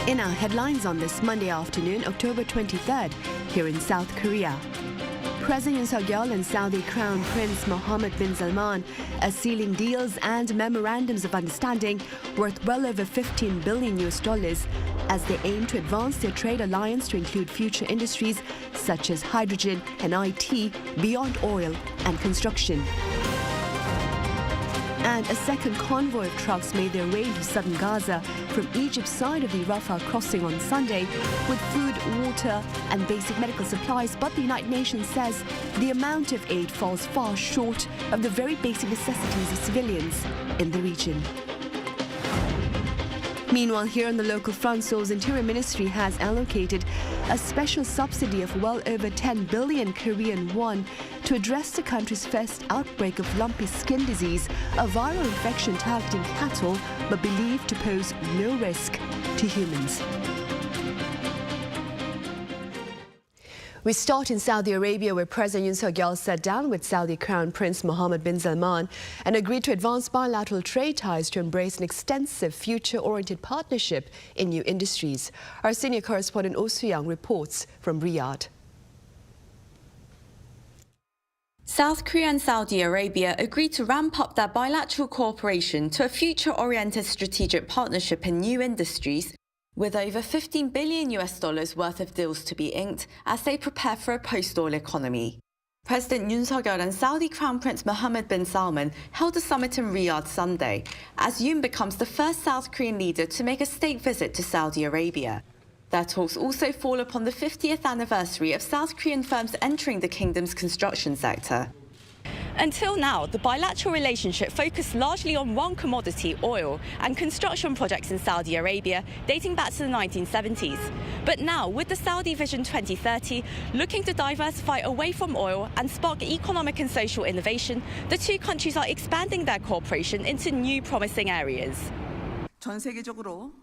In our headlines on this Monday afternoon, October 23rd, here in South Korea. President Yoon Suk-yeol and Saudi Crown Prince Mohammed bin Salman are sealing deals and memorandums of understanding worth well over $15 billion as they aim to advance their trade alliance to include future industries such as hydrogen and IT beyond oil and construction. And a second convoy of trucks made their way into southern Gaza from Egypt's side of the Rafah crossing on Sunday with food, water and basic medical supplies. But the United Nations says the amount of aid falls far short of the very basic necessities of civilians in the region. Meanwhile, here on the local front, Seoul's Interior Ministry has allocated a special subsidy of well over 10 billion Korean won to address the country's first outbreak of lumpy skin disease, a viral infection targeting cattle but believed to pose no risk to humans. We start in Saudi Arabia, where President Yoon Suk-yeol sat down with Saudi Crown Prince Mohammed bin Salman and agreed to advance bilateral trade ties to embrace an extensive future-oriented partnership in new industries. Our senior correspondent Oh Soo-young reports from Riyadh. South Korea and Saudi Arabia agreed to ramp up their bilateral cooperation to a future-oriented strategic partnership in new industries, with over $15 billion worth of deals to be inked as they prepare for a post-oil economy. President Yoon Suk-yeol and Saudi Crown Prince Mohammed bin Salman held a summit in Riyadh Sunday, as Yoon becomes the first South Korean leader to make a state visit to Saudi Arabia. Their talks also fall upon the 50th anniversary of South Korean firms entering the kingdom's construction sector. Until now, the bilateral relationship focused largely on one commodity, oil, and construction projects in Saudi Arabia dating back to the 1970s. But now, with the Saudi Vision 2030 looking to diversify away from oil and spark economic and social innovation, the two countries are expanding their cooperation into new promising areas.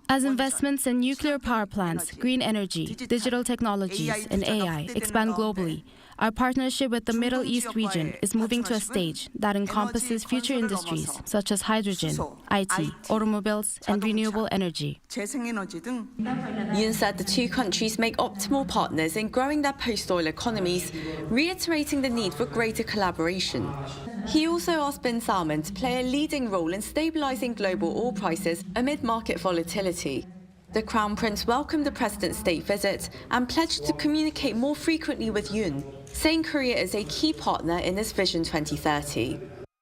As investments in nuclear power plants, green energy, digital technologies, and AI expand globally, our partnership with the Middle East region is moving to a stage that encompasses future industries such as hydrogen, IT, automobiles, and renewable energy. Yoon said the two countries make optimal partners in growing their post-oil economies, reiterating the need for greater collaboration. He also asked bin Salman to play a leading role in stabilizing global oil prices amid market volatility. The Crown Prince welcomed the President's state visit and pledged to communicate more frequently with Yoon, saying Korea is a key partner in this Vision 2030.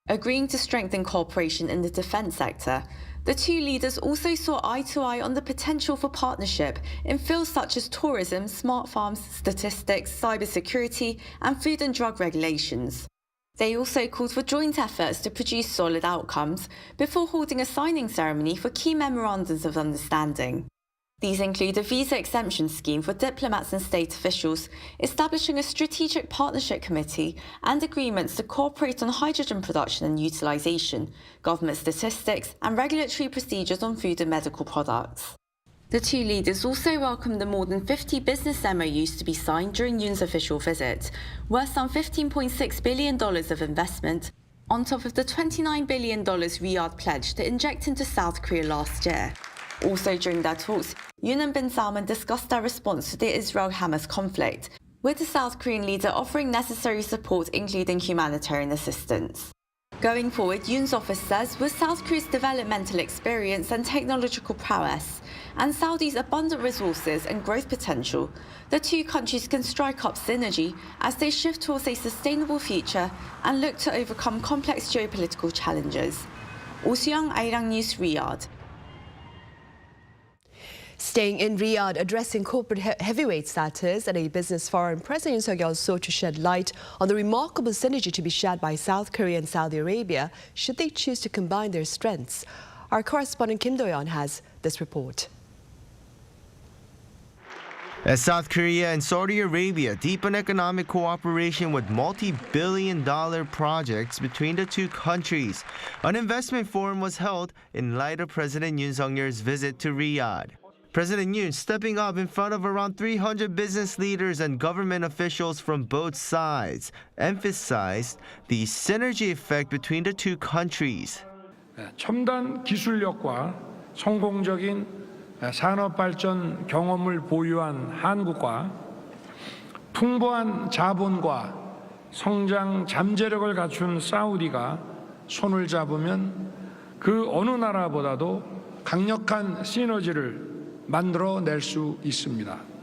Agreeing to strengthen cooperation in the defense sector, the two leaders also saw eye to eye on the potential for partnership in fields such as tourism, smart farms, statistics, cybersecurity, and food and drug regulations. They also called for joint efforts to produce solid outcomes before holding a signing ceremony for key memorandums of understanding. These include a visa exemption scheme for diplomats and state officials, establishing a strategic partnership committee, and agreements to cooperate on hydrogen production and utilisation, government statistics, and regulatory procedures on food and medical products. The two leaders also welcomed the more than 50 business MOUs to be signed during Yoon's official visit, worth some $15.6 billion of investment, on top of the $29 billion Riyadh pledged to inject into South Korea last year. Also during their talks, Yoon and bin Salman discussed their response to the Israel-Hamas conflict, with the South Korean leader offering necessary support, including humanitarian assistance. Going forward, Yoon's office says, with South Korea's developmental experience and technological prowess, and Saudi's abundant resources and growth potential, the two countries can strike up synergy as they shift towards a sustainable future and look to overcome complex geopolitical challenges. Oh Soo-young, Arirang News, Riyadh. Staying in Riyadh, addressing corporate heavyweight status at a business forum, President Yoon Suk-yeol sought to shed light on the remarkable synergy to be shared by South Korea and Saudi Arabia should they choose to combine their strengths. Our correspondent Kim Do-yeon has this report. As South Korea and Saudi Arabia deepen economic cooperation with multi-billion-dollar projects between the two countries, an investment forum was held in light of President Yoon Suk-yeol's visit to Riyadh. President Yoon stepping up in front of around 300 business leaders and government officials from both sides emphasized the synergy effect between the two countries. 첨단 기술력과 성공적인 산업발전 경험을 보유한 한국과 풍부한 자본과 성장 잠재력을 갖춘 사우디가 손을 잡으면 그 어느 나라보다도 강력한 시너지를 만들어낼 수 있습니다.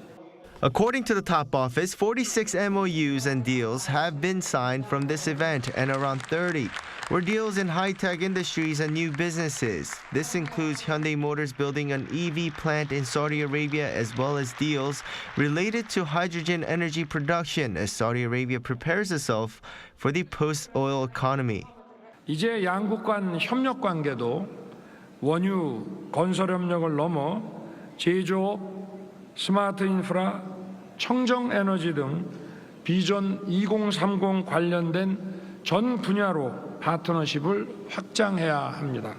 According to the top office, 46 MOUs and deals have been signed from this event, and around 30 were deals in high-tech industries and new businesses. This includes Hyundai Motor's building an EV plant in Saudi Arabia, as well as deals related to hydrogen energy production as Saudi Arabia prepares itself for the post-oil economy. 이제 양국 간 협력 관계도 원유 건설 협력을 넘어 제조업, 스마트 인프라, 청정 에너지 등 비전 2030 관련된 전 분야로 파트너십을 확장해야 합니다.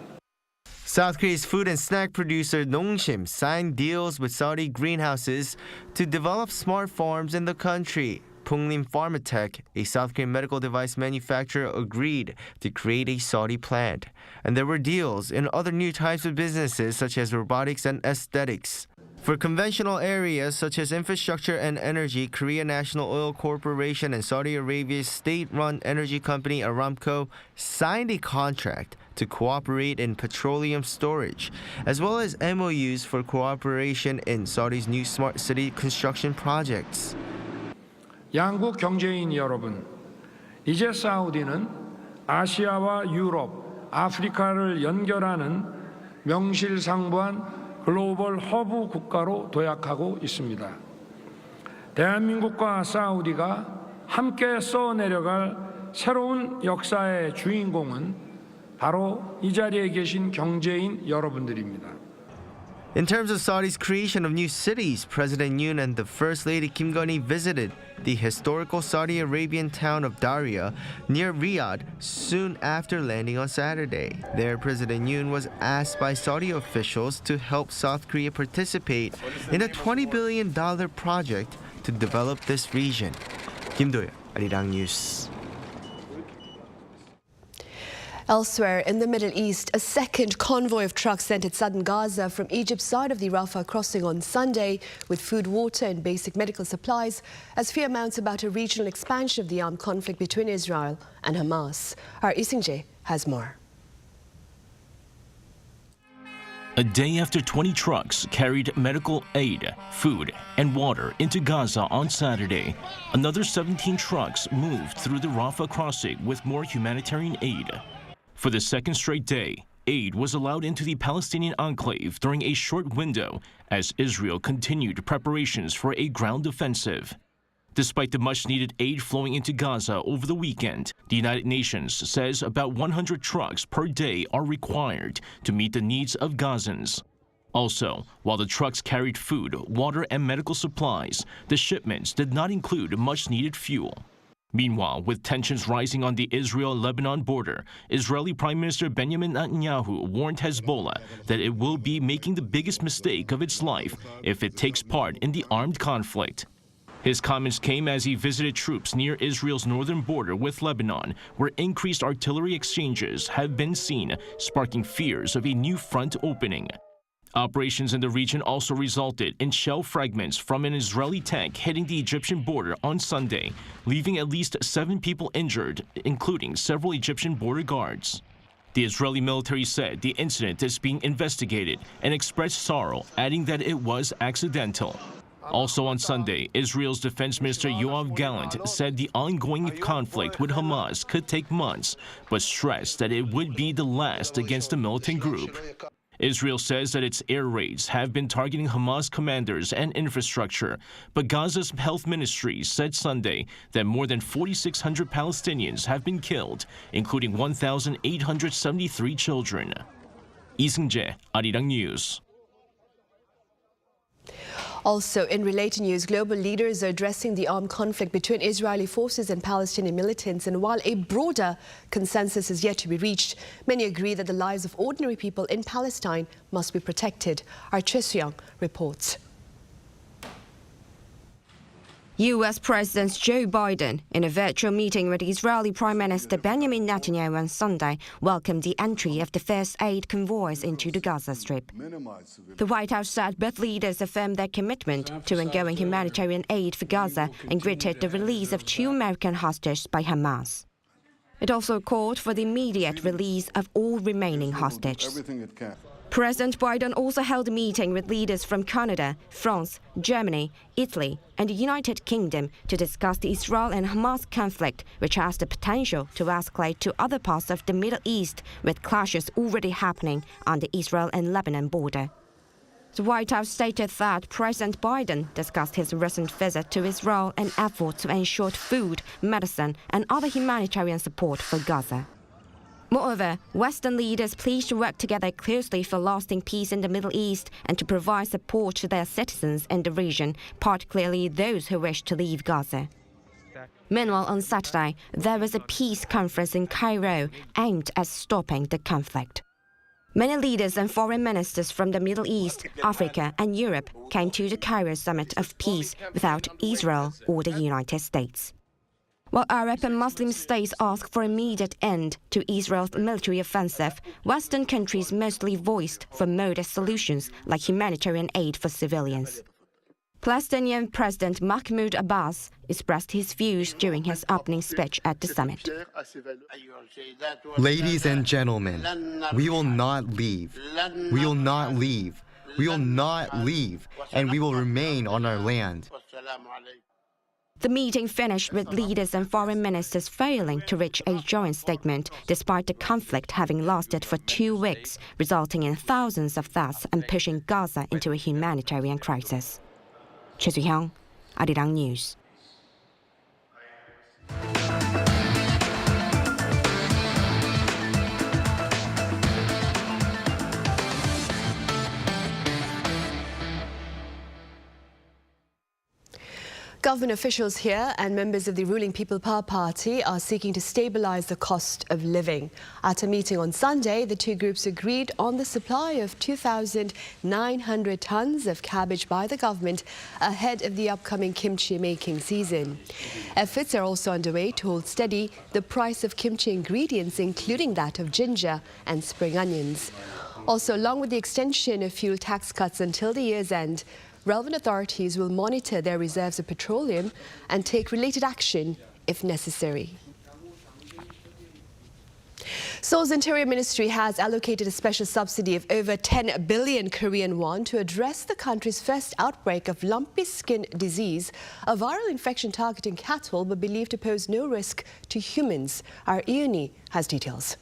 South Korea's food and snack producer Nongshim signed deals with Saudi greenhouses to develop smart farms in the country. Punglim Pharmatech, a South Korean medical device manufacturer, agreed to create a Saudi plant. And there were deals in other new types of businesses such as robotics and aesthetics. For conventional areas such as infrastructure and energy, Korea National Oil Corporation and Saudi Arabia's state-run energy company Aramco signed a contract to cooperate in petroleum storage, as well as MOUs for cooperation in Saudi's new smart city construction projects. 양국 경제인 여러분, 이제 사우디는 아시아와 유럽, 아프리카를 연결하는 명실상부한 글로벌 허브 국가로 도약하고 있습니다. 대한민국과 사우디가 함께 써내려갈 새로운 역사의 주인공은 바로 이 자리에 계신 경제인 여러분들입니다. In terms of Saudi's creation of new cities, President Yoon and the First Lady Kim Gun-hee visited the historical Saudi Arabian town of Darya near Riyadh soon after landing on Saturday. There, President Yoon was asked by Saudi officials to help South Korea participate in a $20 billion project to develop this region. Kim Do-yeon, Arirang News. Elsewhere in the Middle East, a second convoy of trucks entered southern Gaza from Egypt's side of the Rafah crossing on Sunday with food, water and basic medical supplies as fear mounts about a regional expansion of the armed conflict between Israel and Hamas. Our Isingje has more. A day after 20 trucks carried medical aid, food, and water into Gaza on Saturday, another 17 trucks moved through the Rafah crossing with more humanitarian aid. For the second straight day, aid was allowed into the Palestinian enclave during a short window as Israel continued preparations for a ground offensive. Despite the much-needed aid flowing into Gaza over the weekend, the United Nations says about 100 trucks per day are required to meet the needs of Gazans. Also, while the trucks carried food, water, and medical supplies, the shipments did not include much-needed fuel. Meanwhile, with tensions rising on the Israel-Lebanon border, Israeli Prime Minister Benjamin Netanyahu warned Hezbollah that it will be making the biggest mistake of its life if it takes part in the armed conflict. His comments came as he visited troops near Israel's northern border with Lebanon, where increased artillery exchanges have been seen, sparking fears of a new front opening. Operations in the region also resulted in shell fragments from an Israeli tank hitting the Egyptian border on Sunday, leaving at least 7 people injured, including several Egyptian border guards. The Israeli military said the incident is being investigated and expressed sorrow, adding that it was accidental. Also on Sunday, Israel's Defense Minister Gov't said the ongoing conflict with Hamas could take months, but stressed that it would be the last against the militant group. Israel says that its air raids have been targeting Hamas commanders and infrastructure, but Gaza's health ministry said Sunday that more than 4,600 Palestinians have been killed, including 1,873 children. Lee Seung-jae, Arirang News. Also, in related news, global leaders are addressing the armed conflict between Israeli forces and Palestinian militants. And while a broader consensus is yet to be reached, many agree that the lives of ordinary people in Palestine must be protected. Our Choi Soo-young reports. U.S. President Joe Biden, in a virtual meeting with Israeli Prime Minister Benjamin Netanyahu on Sunday, welcomed the entry of the first aid convoys into the Gaza Strip. The White House said both leaders affirmed their commitment to ongoing humanitarian aid for Gaza and greeted the release of 2 American hostages by Hamas. It also called for the immediate release of all remaining hostages. President Biden also held a meeting with leaders from Canada, France, Germany, Italy, and the United Kingdom to discuss the Israel and Hamas conflict, which has the potential to escalate to other parts of the Middle East, with clashes already happening on the Israel and Lebanon border. The White House stated that President Biden discussed his recent visit to Israel and efforts to ensure food, medicine, and other humanitarian support for Gaza. Moreover, Western leaders pledged to work together closely for lasting peace in the Middle East and to provide support to their citizens in the region, particularly those who wish to leave Gaza. Meanwhile, on Saturday, there was a peace conference in Cairo aimed at stopping the conflict. Many leaders and foreign ministers from the Middle East, Africa, and Europe came to the Cairo Summit of Peace without Israel or the United States. While Arab and Muslim states asked for immediate end to Israel's military offensive, Western countries mostly voiced for modest solutions like humanitarian aid for civilians. Palestinian President Mahmoud Abbas expressed his views during his opening speech at the summit. Ladies and gentlemen, we will not leave. We will not leave. We will not leave, and we will remain on our land. The meeting finished with leaders and foreign ministers failing to reach a joint statement, despite the conflict having lasted for 2 weeks, resulting in thousands of deaths and pushing Gaza into a humanitarian crisis. Choi Soo-hyung, Arirang News. Government officials here and members of the ruling People Power Party are seeking to stabilize the cost of living. At a meeting on Sunday, the two groups agreed on the supply of 2,900 tons of cabbage by the government ahead of the upcoming kimchi making season. Efforts are also underway to hold steady the price of kimchi ingredients, including that of ginger and spring onions. Also, along with the extension of fuel tax cuts until the year's end, relevant authorities will monitor their reserves of petroleum and take related action if necessary. Seoul's Interior Ministry has allocated a special subsidy of over 10 billion Korean won to address the country's first outbreak of lumpy skin disease, a viral infection targeting cattle but believed to pose no risk to humans. Our Yoon has details.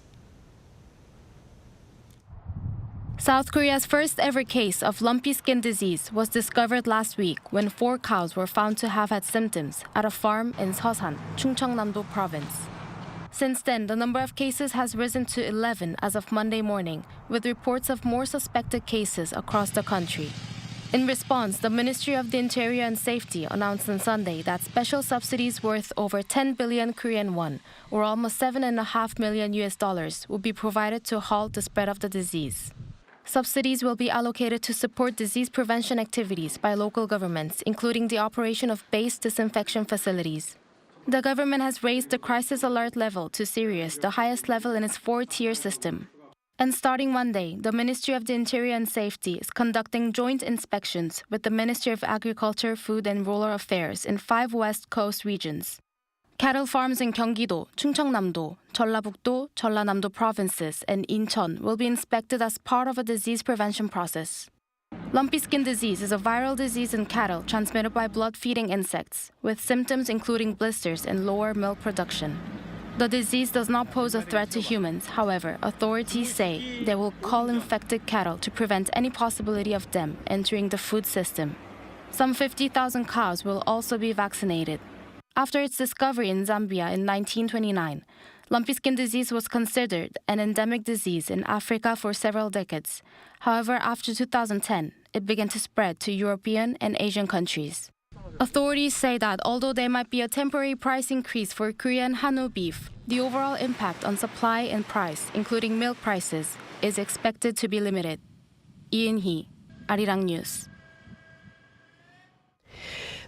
South Korea's first ever case of lumpy skin disease was discovered last week when 4 cows were found to have had symptoms at a farm in Seosan, Chungcheongnam-do province. Since then, the number of cases has risen to 11 as of Monday morning, with reports of more suspected cases across the country. In response, the Ministry of the Interior and Safety announced on Sunday that special subsidies worth over 10 billion Korean won, or almost $7.5 million will be provided to halt the spread of the disease. Subsidies will be allocated to support disease prevention activities by local governments, including the operation of base disinfection facilities. The government has raised the crisis alert level to serious, the highest level in its 4-tier system. And starting Monday, the Ministry of the Interior and Safety is conducting joint inspections with the Ministry of Agriculture, Food and Rural Affairs in 5 West Coast regions. Cattle farms in Gyeonggi-do, Chungcheongnam-do, Jeollabuk-do, Jeollanam-do provinces, and Incheon will be inspected as part of a disease prevention process. Lumpy skin disease is a viral disease in cattle transmitted by blood-feeding insects, with symptoms including blisters and lower milk production. The disease does not pose a threat to humans. However, authorities say they will cull infected cattle to prevent any possibility of them entering the food system. Some 50,000 cows will also be vaccinated. After its discovery in Zambia in 1929, lumpy skin disease was considered an endemic disease in Africa for several decades. However, after 2010, it began to spread to European and Asian countries. Authorities say that although there might be a temporary price increase for Korean Hanu beef, the overall impact on supply and price, including milk prices, is expected to be limited. Yoon, Arirang News.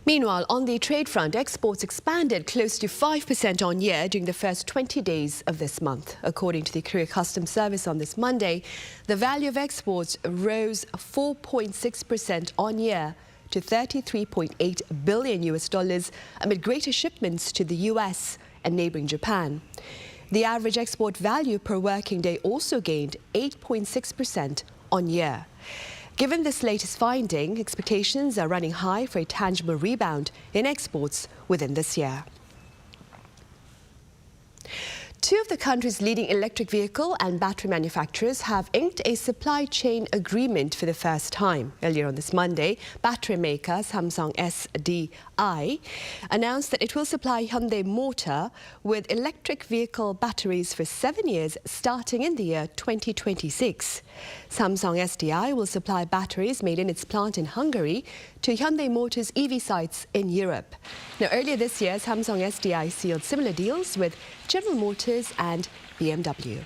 Meanwhile, on the trade front, exports expanded close to 5% on year during the first 20 days of this month. According to the Korea Customs Service on this Monday, the value of exports rose 4.6% on year to $33.8 billion amid greater shipments to the US and neighboring Japan. The average export value per working day also gained 8.6% on year. Given this latest finding, expectations are running high for a tangible rebound in exports within this year. Two of the country's leading electric vehicle and battery manufacturers have inked a supply chain agreement for the first time. Earlier on this Monday, battery maker Samsung SDI announced that it will supply Hyundai Motor with electric vehicle batteries for 7 years, starting in the year 2026. Samsung SDI will supply batteries made in its plant in Hungary to Hyundai Motor's EV sites in Europe. Now, earlier this year, Samsung SDI sealed similar deals with General Motors and BMW.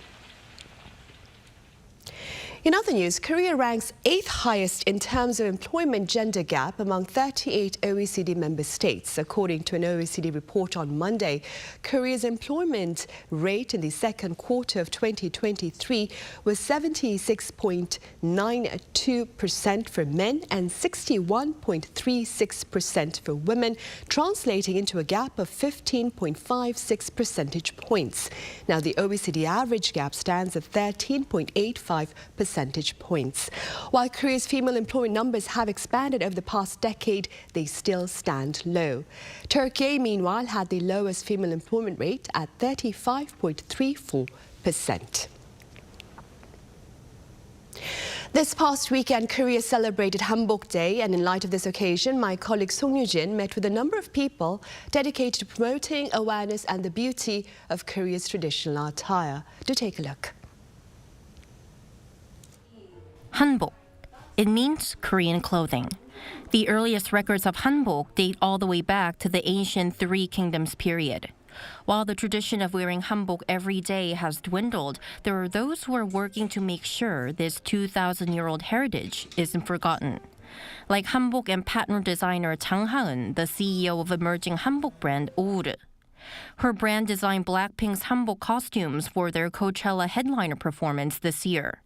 In other news, Korea ranks 8th highest in terms of employment gender gap among 38 OECD member states. According to an OECD report on Monday, Korea's employment rate in the second quarter of 2023 was 76.92% for men and 61.36% for women, translating into a gap of 15.56 percentage points. Now, the OECD average gap stands at 13.85 percentage points. While Korea's female employment numbers have expanded over the past decade, they still stand low. Turkey, meanwhile, had the lowest female employment rate at 35.34%. This past weekend, Korea celebrated Hanbok Day, and in light of this occasion, my colleague Song Yoo-jin met with a number of people dedicated to promoting awareness and the beauty of Korea's traditional attire. Do take a look. Hanbok. It means Korean clothing. The earliest records of hanbok date all the way back to the ancient Three Kingdoms period. While the tradition of wearing hanbok every day has dwindled, there are those who are working to make sure this 2,000-year-old heritage isn't forgotten. Like hanbok and pattern designer Jang Ha-eun, the CEO of emerging hanbok brand Gov't. Her brand designed Blackpink's hanbok costumes for their Coachella headliner performance this year.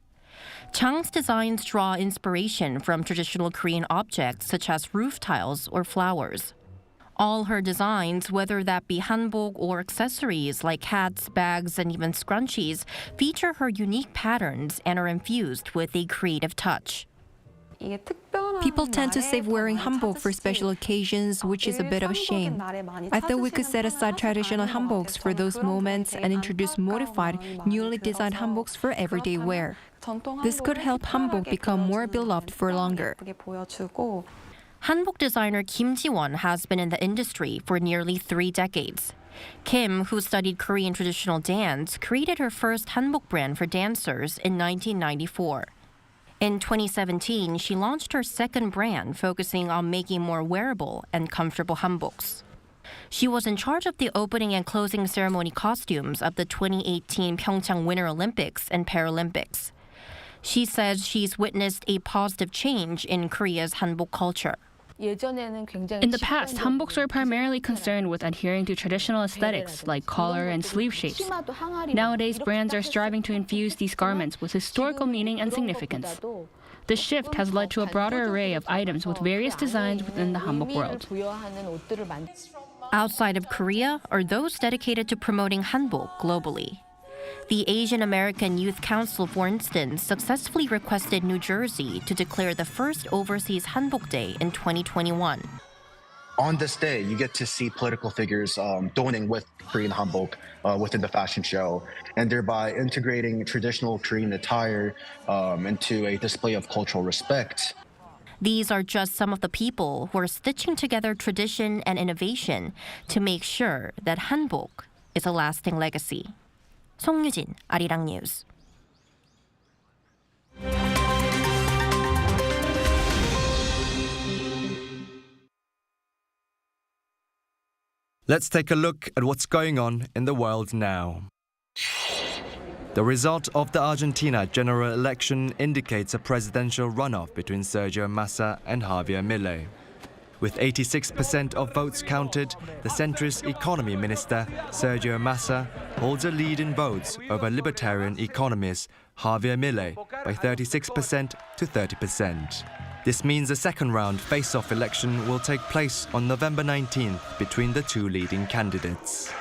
Chang's designs draw inspiration from traditional Korean objects such as roof tiles or flowers. All her designs, whether that be hanbok or accessories like hats, bags, and even scrunchies, feature her unique patterns and are infused with a creative touch. People tend to save wearing hanbok for special occasions, which is a bit of a shame. I thought we could set aside traditional hanboks for those moments and introduce modified, newly designed hanboks for everyday wear. This could help hanbok become more beloved for longer. Hanbok designer Kim Ji-won has been in the industry for nearly 3 decades. Kim, who studied Korean traditional dance, created her first hanbok brand for dancers in 1994. In 2017, she launched her second brand, focusing on making more wearable and comfortable hanboks. She was in charge of the opening and closing ceremony costumes of the 2018 Pyeongchang Winter Olympics and Paralympics. She says she's witnessed a positive change in Korea's hanbok culture. In the past, hanboks were primarily concerned with adhering to traditional aesthetics like collar and sleeve shapes. Nowadays, brands are striving to infuse these garments with historical meaning and significance. The shift has led to a broader array of items with various designs within the hanbok world. Outside of Korea are those dedicated to promoting hanbok globally. The Asian American Youth Council, for instance, successfully requested New Jersey to declare the first overseas Hanbok Day in 2021. On this day, you get to see political figures donning with Korean hanbok within the fashion show, and thereby integrating traditional Korean attire into a display of cultural respect. These are just some of the people who are stitching together tradition and innovation to make sure that hanbok is a lasting legacy. Song Yoo-jin, Arirang News. Let's take a look at what's going on in the world now. The result of the Argentina general election indicates a presidential runoff between Sergio Massa and Javier Milei. With 86% of votes counted, the centrist economy minister, Sergio Massa, holds a lead in votes over libertarian economist Javier Milei by 36% to 30%. This means a second-round face-off election will take place on November 19th between the two leading candidates.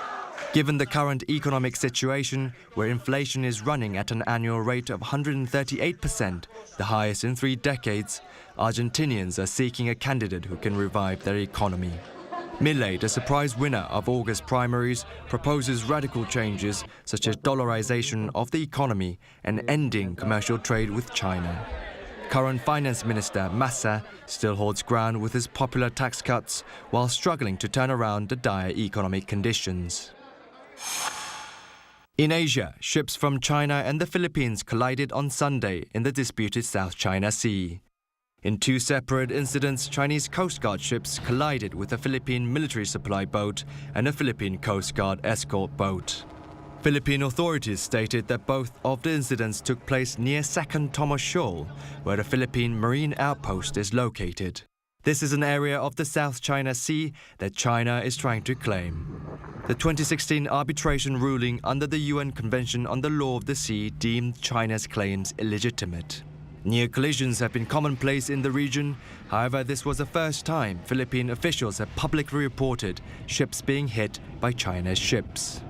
Given the current economic situation, where inflation is running at an annual rate of 138%, the highest in 3 decades, Argentinians are seeking a candidate who can revive their economy. Milei, the surprise winner of August primaries, proposes radical changes such as dollarization of the economy and ending commercial trade with China. Current Finance Minister Massa still holds ground with his popular tax cuts while struggling to turn around the dire economic conditions. In Asia, ships from China and the Philippines collided on Sunday in the disputed South China Sea. In 2 separate incidents, Chinese Coast Guard ships collided with a Philippine military supply boat and a Philippine Coast Guard escort boat. Philippine authorities stated that both of the incidents took place near Second Thomas Shoal, where the Philippine Marine Outpost is located. This is an area of the South China Sea that China is trying to claim. The 2016 arbitration ruling under the UN Convention on the Law of the Sea deemed China's claims illegitimate. Near collisions have been commonplace in the region. However, this was the first time Philippine officials have publicly reported ships being hit by China's ships.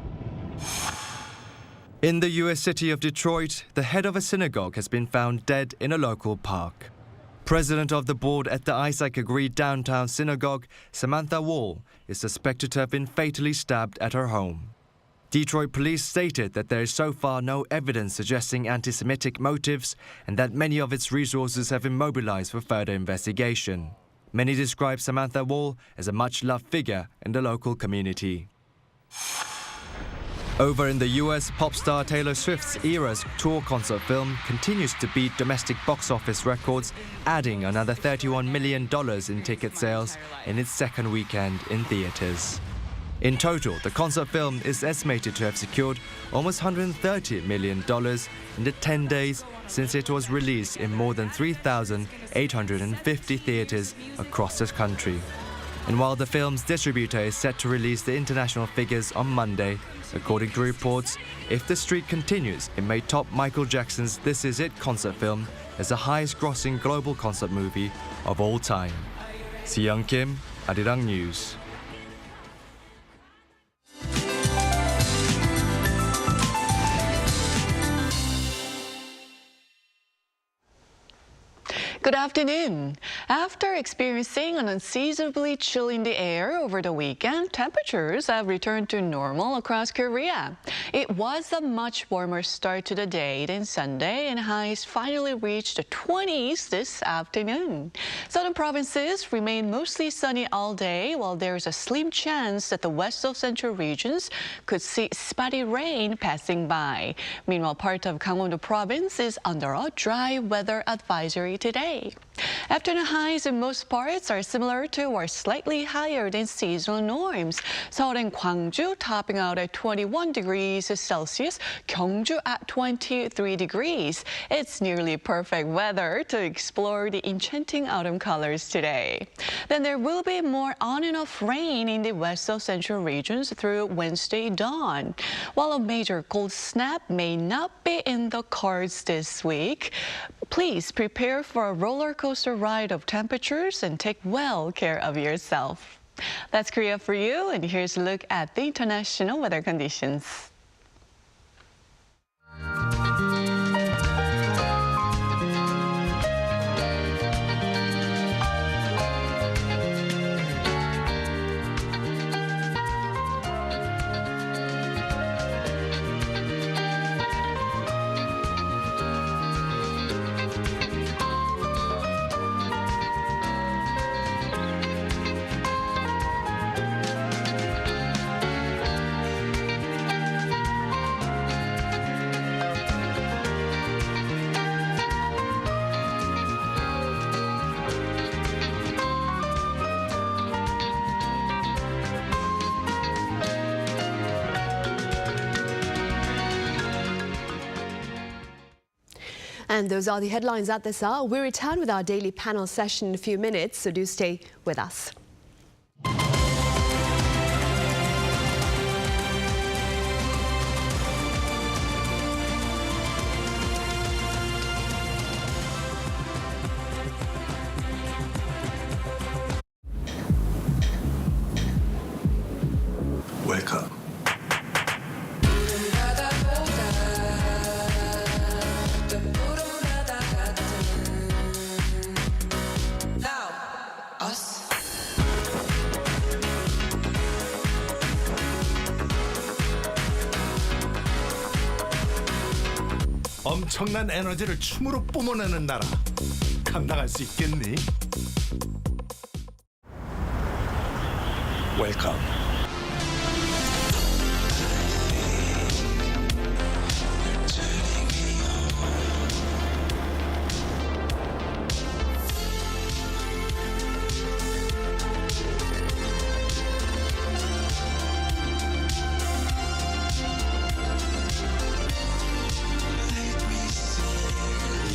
In the U.S. city of Detroit, the head of a synagogue has been found dead in a local park. President of the board at the Isaac-agreed downtown synagogue, Samantha Wall, is suspected to have been fatally stabbed at her home. Detroit police stated that there is so far no evidence suggesting anti-Semitic motives and that many of its resources have been mobilized for further investigation. Many describe Samantha Wall as a much-loved figure in the local community. Over in the US, pop star Taylor Swift's Eras tour concert film continues to beat domestic box office records, adding another $31 million in ticket sales in its second weekend in theaters. In total, the concert film is estimated to have secured almost $130 million in the 10 days since it was released in more than 3,850 theaters across the country. And while the film's distributor is set to release the international figures on Monday, according to reports, if the streak continues, it may top Michael Jackson's This Is It concert film as the highest-grossing global concert movie of all time. Si-young Kim, Arirang News. Good afternoon. After experiencing an unseasonably chill in the air over the weekend, temperatures have returned to normal across Korea. It was a much warmer start to the day than Sunday, and highs finally reached the 20s this afternoon. Southern provinces remain mostly sunny all day, while there is a slim chance that the west of central regions could see spotty rain passing by. Meanwhile, part of Gangwon-do province is under a dry weather advisory today. Afternoon highs in most parts are similar to or slightly higher than seasonal norms. Seoul and Gwangju topping out at 21 degrees Celsius, Gyeongju at 23 degrees. It's nearly perfect weather to explore the enchanting autumn colors today. Then there will be more on and off rain in the west of central regions through Wednesday dawn. While a major cold snap may not be in the cards this week, please prepare for a roller coaster ride of temperatures and take well care of yourself. That's Korea for you, and here's a look at the international weather conditions. And those are the headlines at this hour. We return with our daily panel session in a few minutes, so do stay with us. Welcome. 엄청난 에너지를 춤으로 뿜어내는 나라. 감당할 수 있겠니? 웰컴.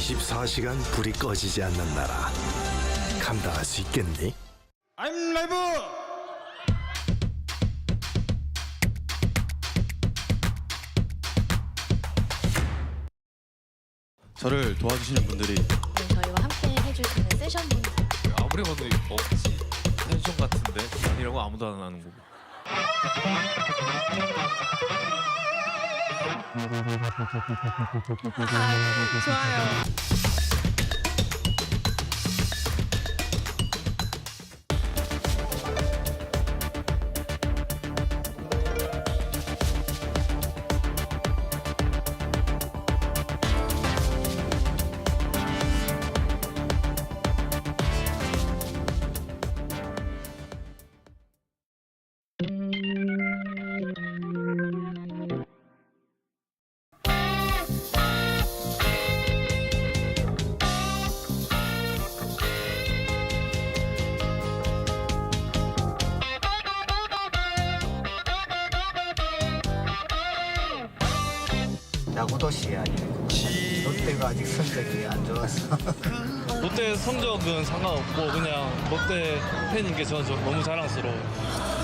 24시간 불이 꺼지지 않는 나라. 감당할 수 있겠니? I'm live! 저를 도와주시는 분들이 저희와 함께 해주시는 세션분들 아무리 봐도 없지. 텐션 같은데 아니라고 아무도 안 하는 거고. 좋아요. 야구 도시 아니고 롯데가 아직 성적이 안 좋아서 롯데 성적은 상관없고 그냥 롯데 팬인 게 저는 너무 자랑스러워요.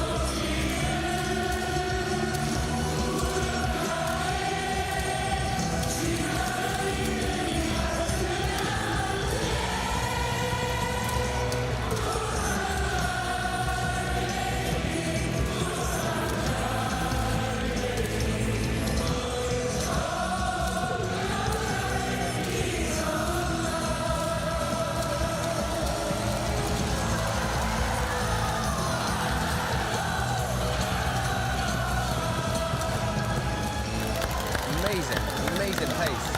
Amazing pace.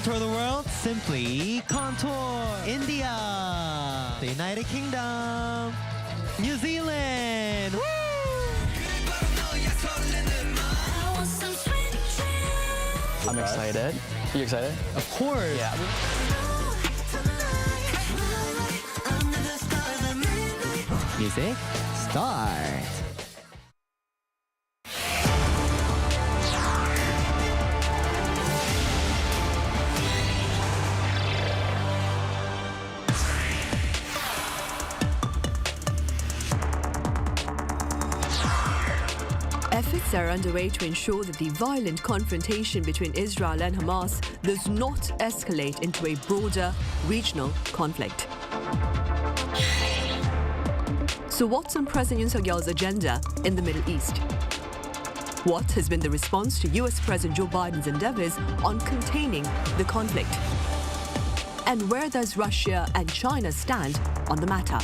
Contour the world, simply contour. India, the United Kingdom, New Zealand. Woo! I'm excited. You excited? Of course. Yeah. Music, start. Efforts are underway to ensure that the violent confrontation between Israel and Hamas does not escalate into a broader regional conflict. So what's on President Yoon Suk-yeol's agenda in the Middle East? What has been the response to US President Joe Biden's endeavors on containing the conflict? And where does Russia and China stand on the matter?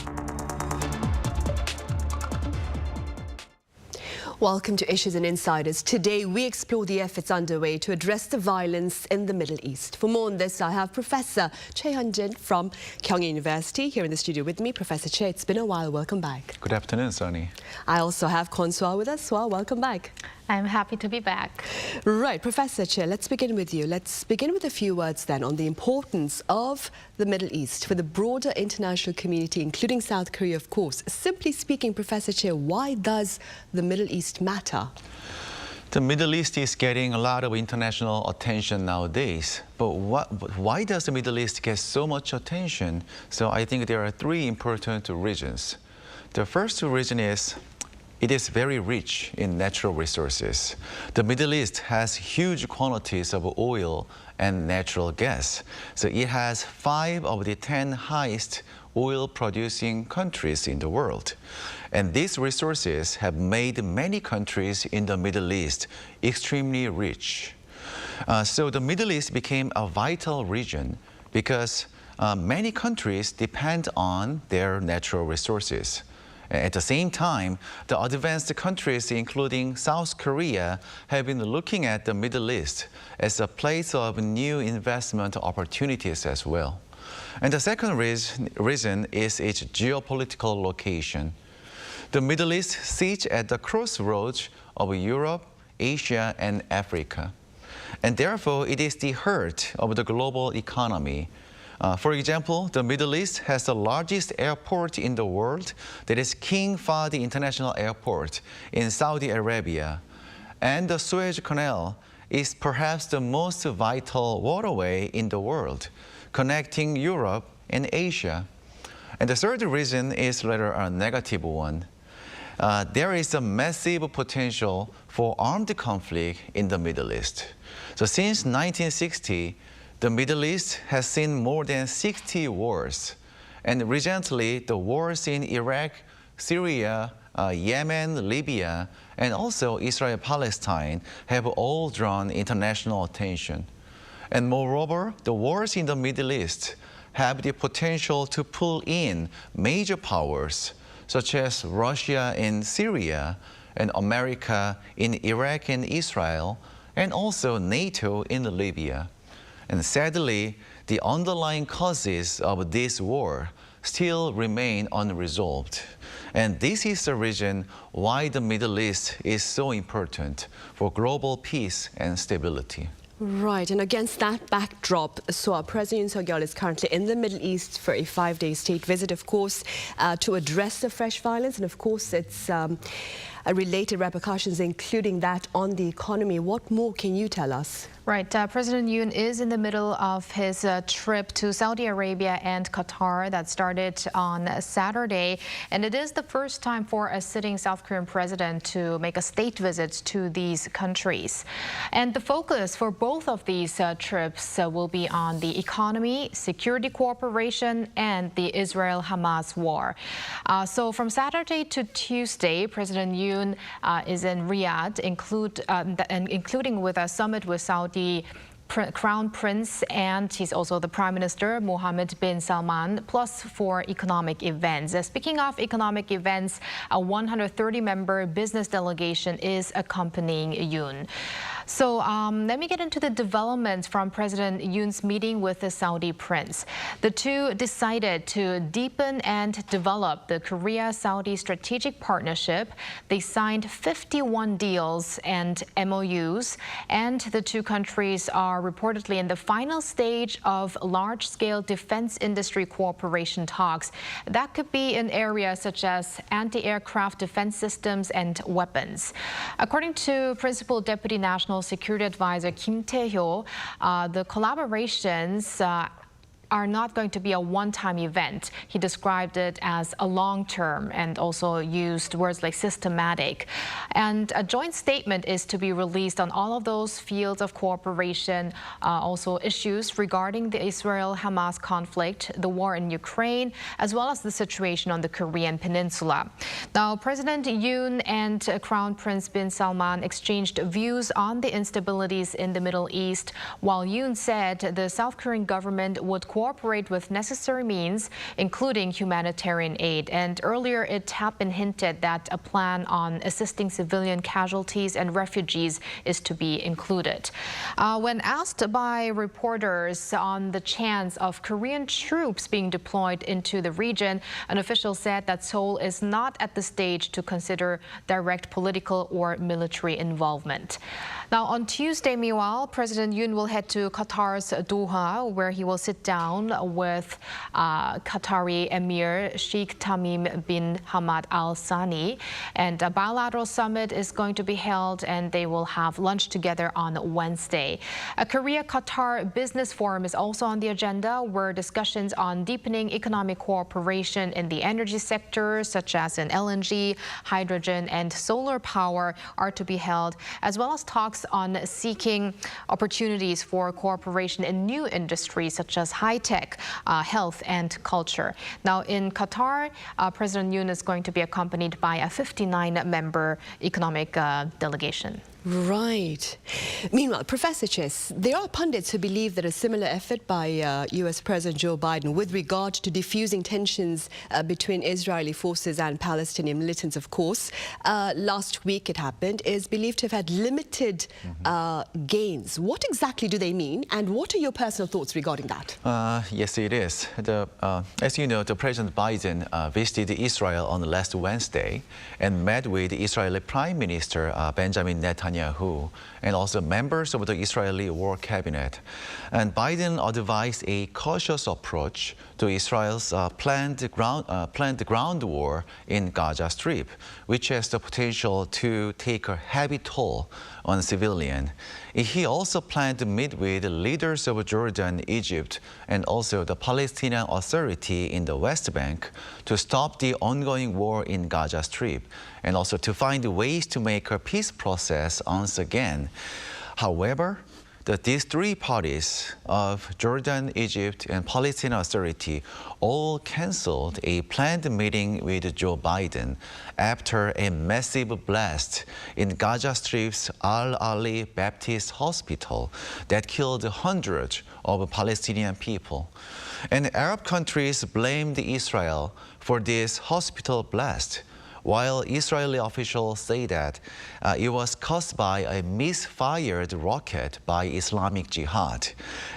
Welcome to Issues and Insiders. Today we explore the efforts underway to address the violence in the Middle East. For more on this, I have Professor Choi Hyun-jin from Kyung University here in the studio with me. Professor Choi, it's been a while. Welcome back. Good afternoon, Sonny. I also have Kwon Swa with us. Swa, welcome back. I'm happy to be back. Right, Professor Choi, let's begin with you. Let's begin with a few words then on the importance of the Middle East for the broader international community, including South Korea, of course. Simply speaking, Professor Choi, why does the Middle East matter? The Middle East is getting a lot of international attention nowadays. But why does the Middle East get so much attention? So I think there are three important reasons. The first reason is it is very rich in natural resources. The Middle East has huge quantities of oil and natural gas. So it has 5 of the 10 highest oil-producing countries in the world. And these resources have made many countries in the Middle East extremely rich. So the Middle East became a vital region because many countries depend on their natural resources. At the same time, the advanced countries, including South Korea, have been looking at the Middle East as a place of new investment opportunities as well. And the second reason is its geopolitical location. The Middle East sits at the crossroads of Europe, Asia, and Africa. And therefore, it is the heart of the global economy. For example, the Middle East has the largest airport in the world, that is King Fahd International Airport in Saudi Arabia. And the Suez Canal is perhaps the most vital waterway in the world, connecting Europe and Asia. And the third reason is rather a negative one. There is a massive potential for armed conflict in the Middle East. So since 1960, the Middle East has seen more than 60 wars. And recently, the wars in Iraq, Syria, Yemen, Libya, and also Israel-Palestine have all drawn international attention. And moreover, the wars in the Middle East have the potential to pull in major powers, such as Russia in Syria, and America in Iraq and Israel, and also NATO in Libya. And sadly, the underlying causes of this war still remain unresolved. And this is the reason why the Middle East is so important for global peace and stability. Right, and against that backdrop, so President Yoon Suk-yeol is currently in the Middle East for a 5-day state visit, of course, to address the fresh violence. And of course, it's related repercussions, including that on the economy. What more can you tell us? Right. President Yoon is in the middle of his trip to Saudi Arabia and Qatar that started on Saturday. And it is the first time for a sitting South Korean president to make a state visit to these countries. And the focus for both of these trips will be on the economy, security cooperation, and the Israel-Hamas war. So from Saturday to Tuesday, President Yoon is in Riyadh, including with a summit with Saudi Crown Prince, and he's also the Prime Minister, Mohammed bin Salman, plus 4 economic events. Speaking of economic events, a 130-member business delegation is accompanying Yoon. So let me get into the developments from President Yoon's meeting with the Saudi prince. The two decided to deepen and develop the Korea-Saudi strategic partnership. They signed 51 deals and MOUs, and the two countries are reportedly in the final stage of large-scale defense industry cooperation talks. That could be in areas such as anti-aircraft defense systems and weapons. According to Principal Deputy National Security Advisor Kim Tae-hyo, the collaborations are not going to be a one-time event. He described it as a long-term and also used words like systematic. And a joint statement is to be released on all of those fields of cooperation, also issues regarding the Israel-Hamas conflict, the war in Ukraine, as well as the situation on the Korean Peninsula. Now, President Yoon and Crown Prince bin Salman exchanged views on the instabilities in the Middle East, while Yoon said the South Korean government would cooperate with necessary means, including humanitarian aid. And earlier, it had been hinted that a plan on assisting civilian casualties and refugees is to be included. When asked by reporters on the chance of Korean troops being deployed into the region, an official said that Seoul is not at the stage to consider direct political or military involvement. Now, on Tuesday, meanwhile, President Yoon will head to Qatar's Doha, where he will sit down with Qatari Emir Sheikh Tamim bin Hamad Al Thani. And a bilateral summit is going to be held, and they will have lunch together on Wednesday. A Korea-Qatar business forum is also on the agenda, where discussions on deepening economic cooperation in the energy sector, such as in LNG, hydrogen, and solar power, are to be held, as well as talks on seeking opportunities for cooperation in new industries such as high-tech, health, and culture. Now, in Qatar, President Yoon is going to be accompanied by a 59-member economic delegation. Right. Meanwhile, Professor Chess, there are pundits who believe that a similar effort by U.S. President Joe Biden with regard to diffusing tensions between Israeli forces and Palestinian militants, of course, last week it happened, is believed to have had limited gains. What exactly do they mean, and what are your personal thoughts regarding that? Yes, it is. As you know, the President Biden visited Israel on last Wednesday and met with Israeli Prime Minister Benjamin Netanyahu and also members of the Israeli war cabinet. And Biden advised a cautious approach to Israel's planned ground war in Gaza Strip, which has the potential to take a heavy toll on civilians. He also planned to meet with leaders of Jordan, Egypt, and also the Palestinian Authority in the West Bank to stop the ongoing war in Gaza Strip, and also to find ways to make a peace process once again. However, these three parties of Jordan, Egypt, and Palestinian Authority all canceled a planned meeting with Joe Biden after a massive blast in Gaza Strip's Al-Ali Baptist Hospital that killed hundreds of Palestinian people. And Arab countries blamed Israel for this hospital blast, while Israeli officials say that it was caused by a misfired rocket by Islamic Jihad.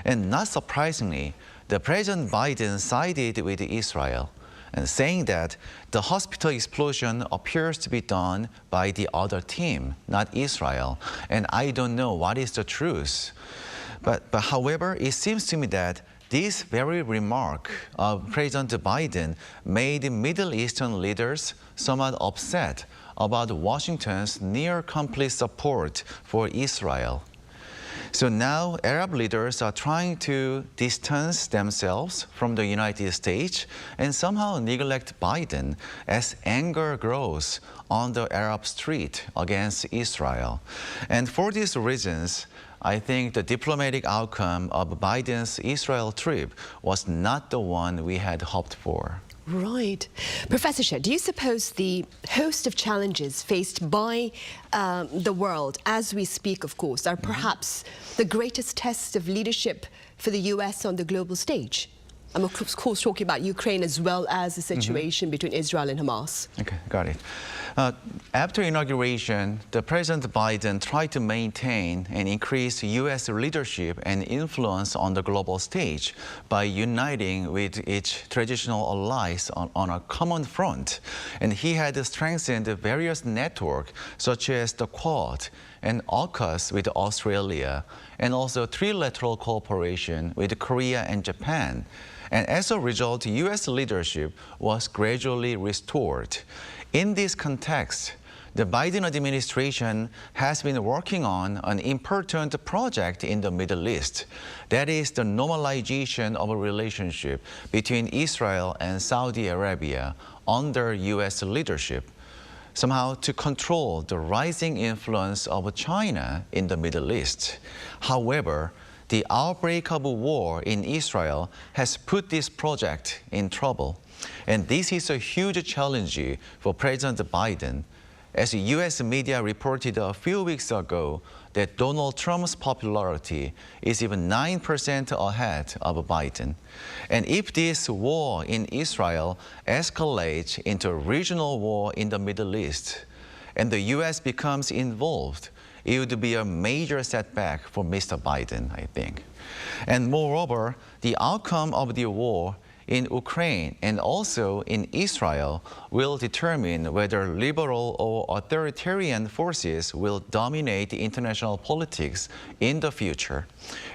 And not surprisingly, the President Biden sided with Israel, and saying that the hospital explosion appears to be done by the other team, not Israel. And I don't know what is the truth. But however, it seems to me that this very remark of President Biden made Middle Eastern leaders somewhat upset about Washington's near-complete support for Israel. So now Arab leaders are trying to distance themselves from the United States and somehow neglect Biden as anger grows on the Arab street against Israel. And for these reasons, I think the diplomatic outcome of Biden's Israel trip was not the one we had hoped for. Right. Professor Shah, do you suppose the host of challenges faced by the world as we speak, of course, are perhaps the greatest test of leadership for the U.S. on the global stage? I'm of course talking about Ukraine as well as the situation between Israel and Hamas. Okay, got it. After inauguration, the President Biden tried to maintain and increase U.S. leadership and influence on the global stage by uniting with its traditional allies on a common front. And he had strengthened various networks such as the Quad and AUKUS with Australia, and also trilateral cooperation with Korea and Japan. And as a result, U.S. leadership was gradually restored. In this context, the Biden administration has been working on an important project in the Middle East. That is the normalization of a relationship between Israel and Saudi Arabia under U.S. leadership, somehow to control the rising influence of China in the Middle East. However, the outbreak of war in Israel has put this project in trouble. And this is a huge challenge for President Biden, as U.S. media reported a few weeks ago that Donald Trump's popularity is even 9% ahead of Biden. And if this war in Israel escalates into a regional war in the Middle East, and the U.S. becomes involved, it would be a major setback for Mr. Biden, I think. And moreover, the outcome of the war in Ukraine and also in Israel will determine whether liberal or authoritarian forces will dominate international politics in the future.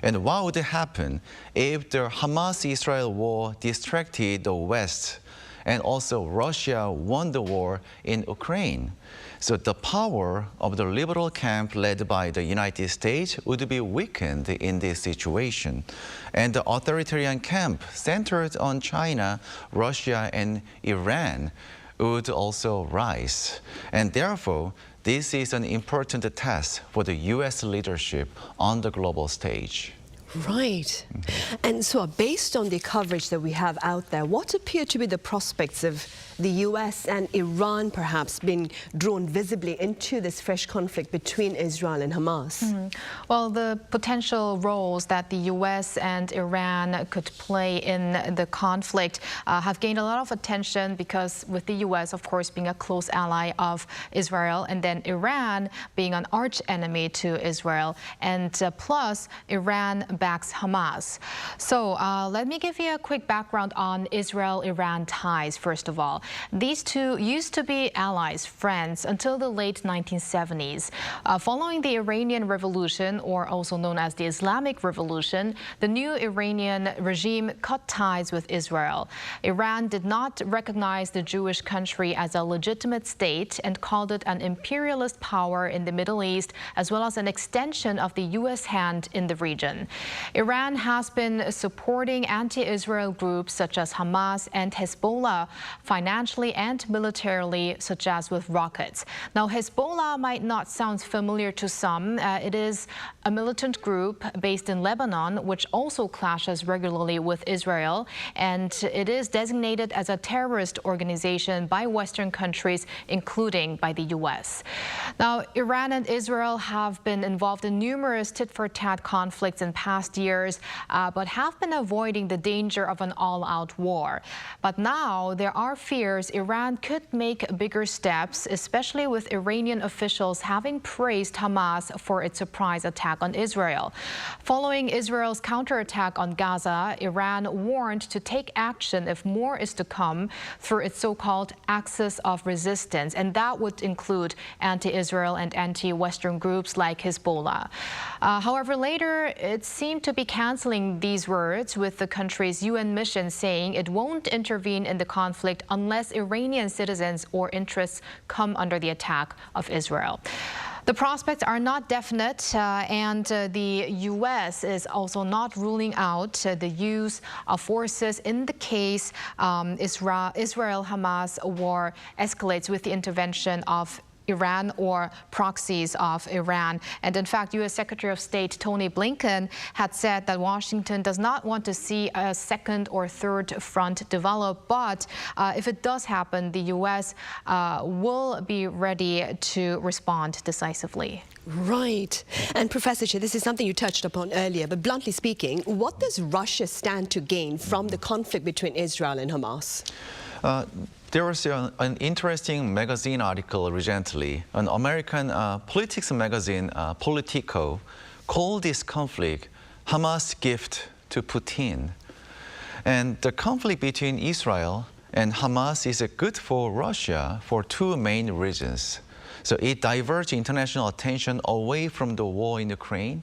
And what would happen if the Hamas-Israel war distracted the West and also Russia won the war in Ukraine? So the power of the liberal camp led by the United States would be weakened in this situation. And the authoritarian camp centered on China, Russia, and Iran would also rise. And therefore, this is an important test for the U.S. leadership on the global stage. Right. And so based on the coverage that we have out there, what appear to be the prospects of the U.S. and Iran perhaps being drawn visibly into this fresh conflict between Israel and Hamas? Well, the potential roles that the U.S. and Iran could play in the conflict have gained a lot of attention because with the U.S., of course, being a close ally of Israel, and then Iran being an arch enemy to Israel, and plus Iran backs Hamas. So let me give you a quick background on Israel-Iran ties, first of all. These two used to be allies, friends, until the late 1970s. Following the Iranian Revolution, or also known as the Islamic Revolution, the new Iranian regime cut ties with Israel. Iran did not recognize the Jewish country as a legitimate state and called it an imperialist power in the Middle East, as well as an extension of the U.S. hand in the region. Iran has been supporting anti-Israel groups such as Hamas and Hezbollah financially and militarily, such as with rockets. Now, Hezbollah might not sound familiar to some. It is a militant group based in Lebanon, which also clashes regularly with Israel, and it is designated as a terrorist organization by Western countries, including by the U.S. Now, Iran and Israel have been involved in numerous tit-for-tat conflicts in past years, but have been avoiding the danger of an all-out war. But now there are fears Iran could make bigger steps, especially with Iranian officials having praised Hamas for its surprise attack on Israel. Following Israel's counterattack on Gaza, Iran warned to take action if more is to come through its so-called axis of resistance, and that would include anti-Israel and anti-Western groups like Hezbollah. However, later it seemed to be canceling these words, with the country's UN mission saying it won't intervene in the conflict unless Iranian citizens or interests come under the attack of Israel. The prospects are not definite, and the U.S. is also not ruling out the use of forces in the case Israel-Hamas war escalates with the intervention of Iran or proxies of Iran. And in fact, U.S. Secretary of State Tony Blinken had said that Washington does not want to see a second or third front develop, but if it does happen, the U.S. will be ready to respond decisively. Right. And Professor Che, this is something you touched upon earlier, but bluntly speaking, what does Russia stand to gain from the conflict between Israel and Hamas? There was an interesting magazine article recently. An American politics magazine, Politico, called this conflict Hamas' gift to Putin. And the conflict between Israel and Hamas is good for Russia for two main reasons. So it diverts international attention away from the war in Ukraine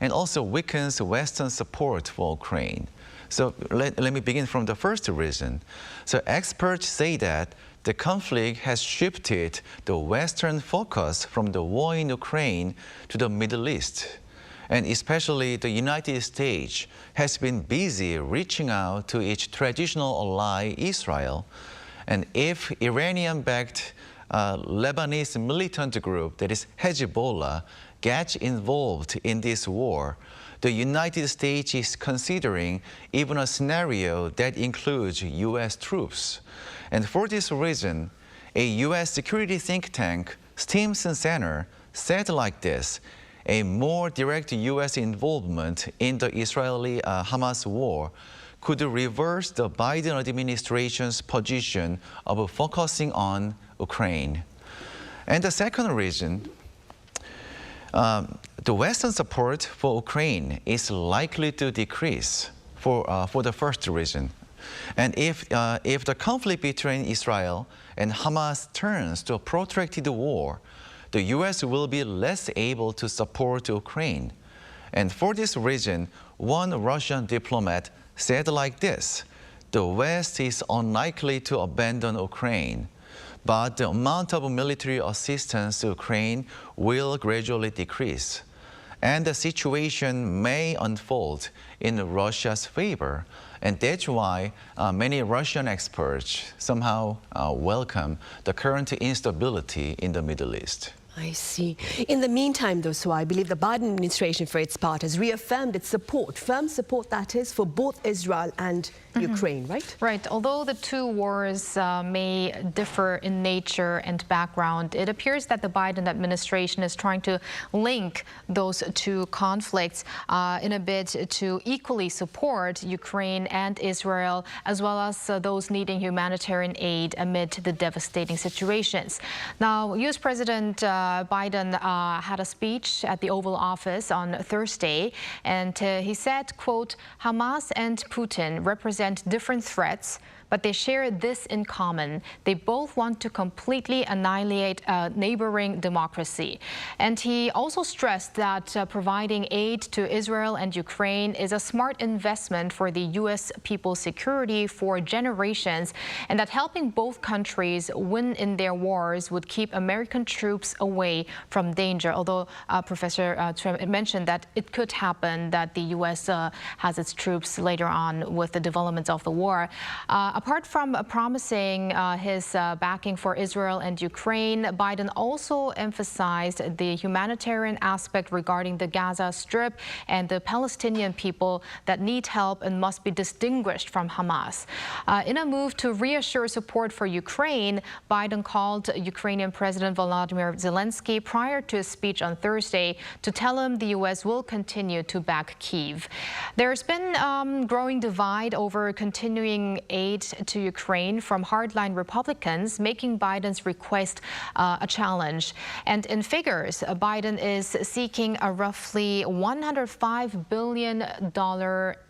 and also weakens Western support for Ukraine. So let me begin from the first reason. So experts say that the conflict has shifted the Western focus from the war in Ukraine to the Middle East. And especially the United States has been busy reaching out to its traditional ally, Israel. And if Iranian-backed Lebanese militant group, that is Hezbollah, gets involved in this war, the United States is considering even a scenario that includes U.S. troops. And for this reason, a U.S. security think tank, Stimson Center, said like this: a more direct U.S. involvement in the Israeli-Hamas war could reverse the Biden administration's position of focusing on Ukraine. And the second reason, the Western support for Ukraine is likely to decrease for the first reason. And if the conflict between Israel and Hamas turns to a protracted war, the U.S. will be less able to support Ukraine. And for this reason, one Russian diplomat said like this: the West is unlikely to abandon Ukraine, but the amount of military assistance to Ukraine will gradually decrease. And the situation may unfold in Russia's favor. And that's why many Russian experts somehow welcome the current instability in the Middle East. I see. In the meantime, though, so I believe the Biden administration, for its part, has reaffirmed its support, firm support that is, for both Israel and Ukraine, right? Right. Although the two wars may differ in nature and background, it appears that the Biden administration is trying to link those two conflicts in a bid to equally support Ukraine and Israel, as well as those needing humanitarian aid amid the devastating situations. Now, U.S. President Biden had a speech at the Oval Office on Thursday, and he said, quote, "Hamas and Putin represent different threats, but they share this in common. They both want to completely annihilate a neighboring democracy." And he also stressed that providing aid to Israel and Ukraine is a smart investment for the U.S. people's security for generations, and that helping both countries win in their wars would keep American troops away from danger. Although Professor Trem mentioned that it could happen that the U.S. has its troops later on with the developments of the war. Apart from promising his backing for Israel and Ukraine, Biden also emphasized the humanitarian aspect regarding the Gaza Strip and the Palestinian people that need help and must be distinguished from Hamas. In a move to reassure support for Ukraine, Biden called Ukrainian President Volodymyr Zelensky prior to his speech on Thursday to tell him the U.S. will continue to back Kyiv. There's been growing divide over continuing aid to Ukraine from hardline Republicans, making Biden's request a challenge. And in figures, Biden is seeking a roughly $105 billion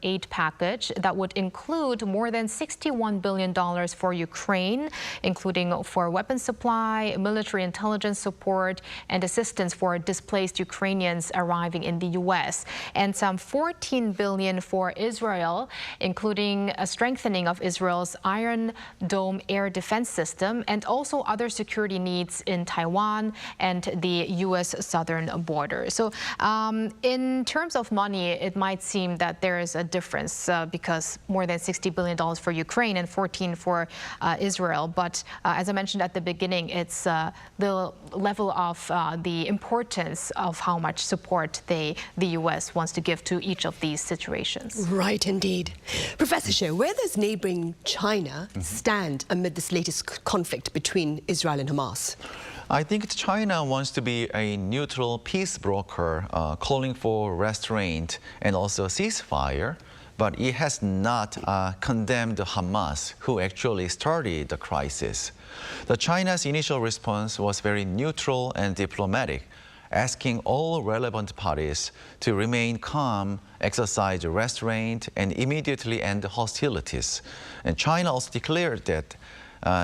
aid package that would include more than $61 billion for Ukraine, including for weapons supply, military intelligence support, and assistance for displaced Ukrainians arriving in the U.S., and some $14 billion for Israel, including a strengthening of Israel's Israel's Iron Dome air defense system and also other security needs in Taiwan and the U.S. southern border. So in terms of money, it might seem that there is a difference because more than $60 billion for Ukraine and 14 for Israel. But as I mentioned at the beginning, it's the level of the importance of how much support the U.S. wants to give to each of these situations. Right, indeed. Professor Shea, where does neighboring China stand amid this latest conflict between Israel and Hamas? I think China wants to be a neutral peace broker, calling for restraint and also ceasefire, but it has not condemned Hamas, who actually started the crisis. China's initial response was very neutral and diplomatic, asking all relevant parties to remain calm, exercise restraint, and immediately end hostilities. And China also declared that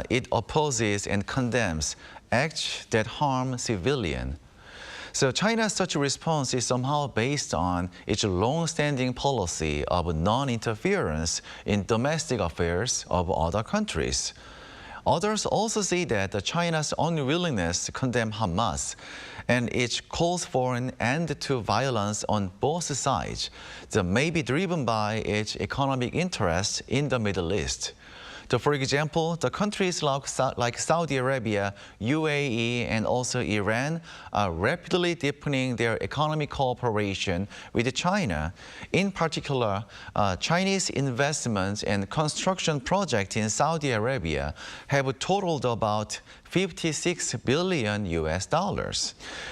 it opposes and condemns acts that harm civilians. So China's such a response is somehow based on its long-standing policy of non-interference in domestic affairs of other countries. Others also say that China's unwillingness to condemn Hamas and its calls for an end to violence on both sides may be driven by its economic interests in the Middle East. So for example, the countries like Saudi Arabia, UAE, and also Iran are rapidly deepening their economic cooperation with China. In particular, Chinese investments and construction projects in Saudi Arabia have totaled about $56 billion US.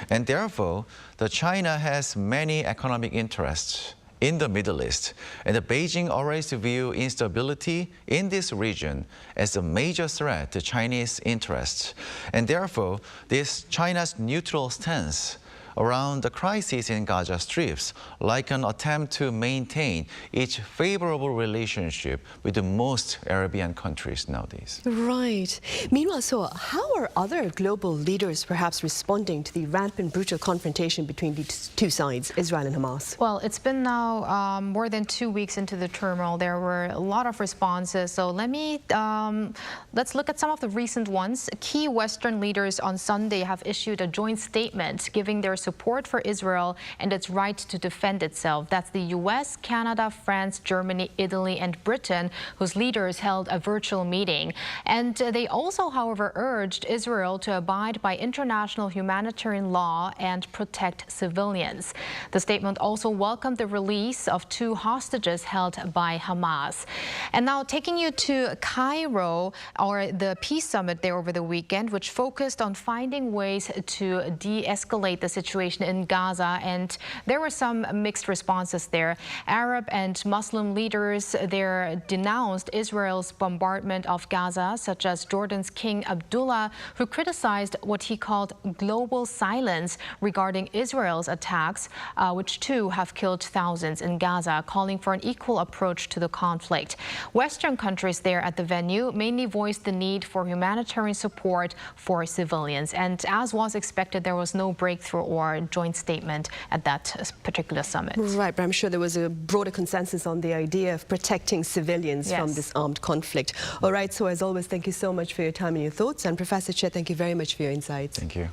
And therefore, China has many economic interests in the Middle East, and Beijing always views instability in this region as a major threat to Chinese interests. And therefore, this China's neutral stance around the crisis in Gaza strips like an attempt to maintain its favorable relationship with the most Arabian countries nowadays. Right. Meanwhile, so how are other global leaders perhaps responding to the rampant brutal confrontation between the two sides, Israel and Hamas? Well, it's been now more than 2 weeks into the turmoil. There were a lot of responses. So let's look at some of the recent ones. Key Western leaders on Sunday have issued a joint statement giving their support for Israel and its right to defend itself. That's the U.S., Canada, France, Germany, Italy, and Britain, whose leaders held a virtual meeting. And they also, however, urged Israel to abide by international humanitarian law and protect civilians. The statement also welcomed the release of 2 hostages held by Hamas. And now taking you to Cairo, or the peace summit there over the weekend, which focused on finding ways to de-escalate the situation in Gaza, and there were some mixed responses there. Arab and Muslim leaders there denounced Israel's bombardment of Gaza, such as Jordan's King Abdullah, who criticized what he called global silence regarding Israel's attacks, which too have killed thousands in Gaza, calling for an equal approach to the conflict. Western countries there at the venue mainly voiced the need for humanitarian support for civilians, and as was expected, there was no breakthrough or joint statement at that particular summit. Right, but I'm sure there was a broader consensus on the idea of protecting civilians from this armed conflict. All right, so as always, thank you so much for your time and your thoughts. And Professor Che, thank you very much for your insights. Thank you.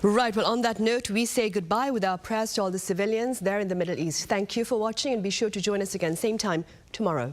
Right, well, on that note, we say goodbye with our prayers to all the civilians there in the Middle East. Thank you for watching, and be sure to join us again same time tomorrow.